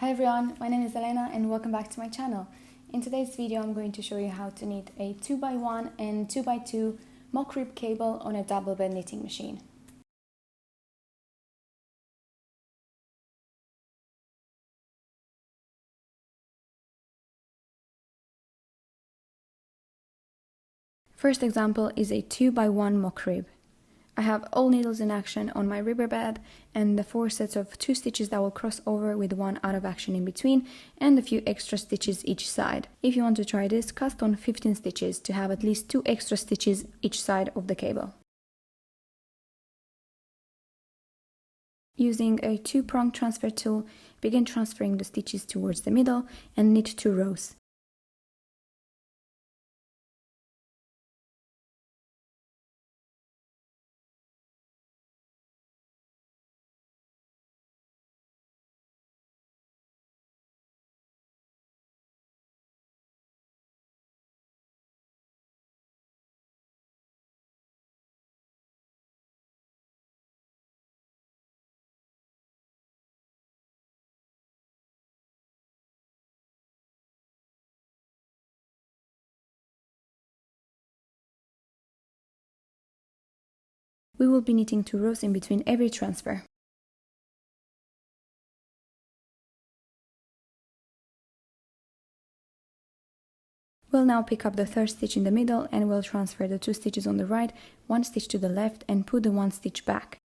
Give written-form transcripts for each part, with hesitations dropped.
Hi everyone, my name is Elena and welcome back to my channel. In today's video I'm going to show you how to knit a 2x1 and 2x2 mock rib cable on a double bed knitting machine. First example is a 2x1 mock rib. I have all needles in action on my ribber bed and the 4 sets of 2 stitches that will cross over with 1 out of action in between and a few extra stitches each side. If you want to try this, cast on 15 stitches to have at least 2 extra stitches each side of the cable. Using a 2-prong transfer tool, begin transferring the stitches towards the middle and knit 2 rows. We will be knitting 2 rows in between every transfer. We'll now pick up the 3rd stitch in the middle and we'll transfer the 2 stitches on the right, 1 stitch to the left and put the 1 stitch back.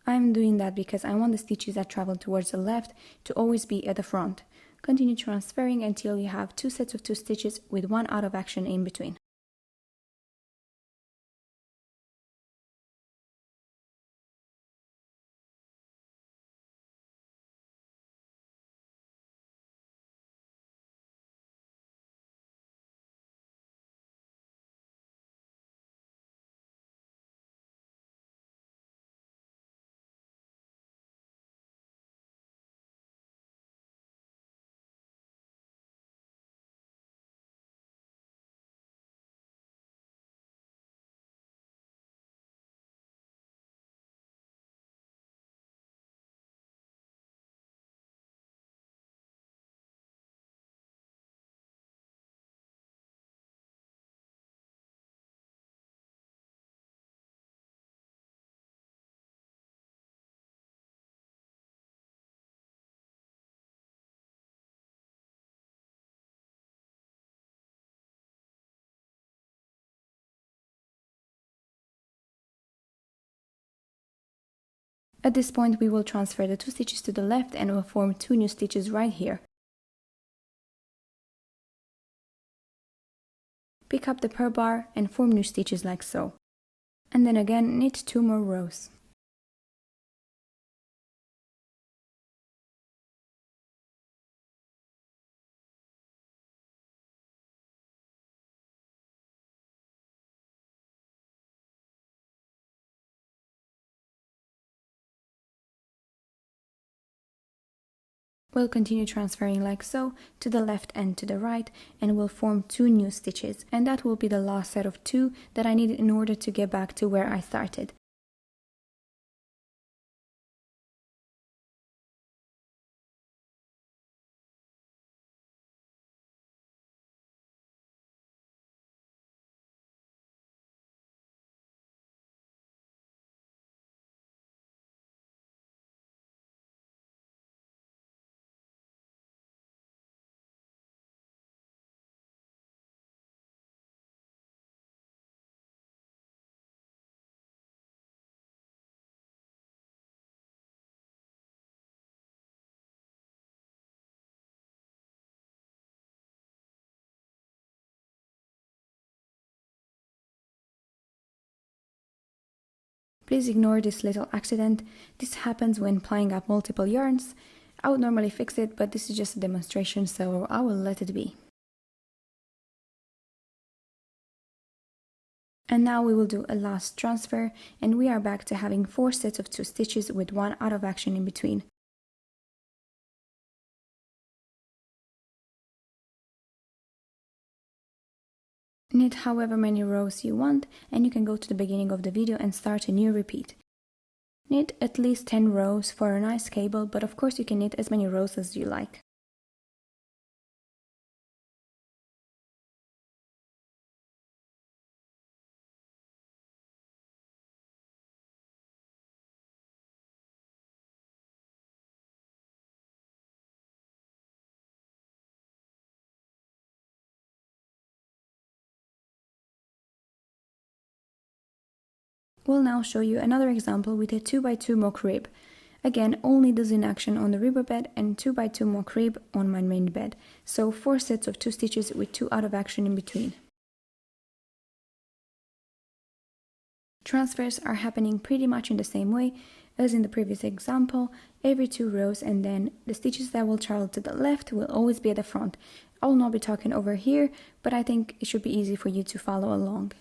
I'm doing that because I want the stitches that travel towards the left to always be at the front. Continue transferring until you have 2 sets of 2 stitches with 1 out of action in between. At this point we will transfer the 2 stitches to the left and will form 2 new stitches right here. Pick up the purl bar and form new stitches like so. And then again knit 2 more rows. We'll continue transferring like so to the left and to the right and we'll form 2 new stitches, and that will be the last set of 2 that I need in order to get back to where I started. Please ignore this little accident. This happens when plying up multiple yarns. I would normally fix it, but this is just a demonstration, so I will let it be. And now we will do a last transfer and we are back to having 4 sets of 2 stitches with 1 out of action in between. Knit however many rows you want, and you can go to the beginning of the video and start a new repeat. Knit at least 10 rows for a nice cable, but of course you can knit as many rows as you like. We'll now show you another example with a 2x2 mock rib. Again, all needles in action on the ribber bed and 2x2 mock rib on my main bed. So 4 sets of 2 stitches with 2 out of action in between. Transfers are happening pretty much in the same way as in the previous example, every 2 rows, and then the stitches that will travel to the left will always be at the front. I will not be talking over here, but I think it should be easy for you to follow along.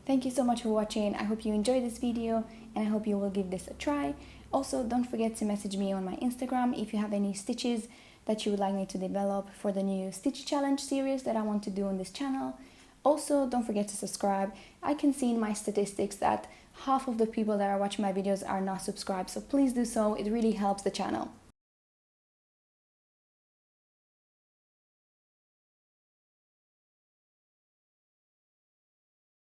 Thank you so much for watching. I hope you enjoyed this video and I hope you will give this a try. Also, don't forget to message me on my Instagram if you have any stitches that you would like me to develop for the new Stitch Challenge series that I want to do on this channel. Also, don't forget to subscribe. I can see in my statistics that half of the people that are watching my videos are not subscribed, so please do so. It really helps the channel.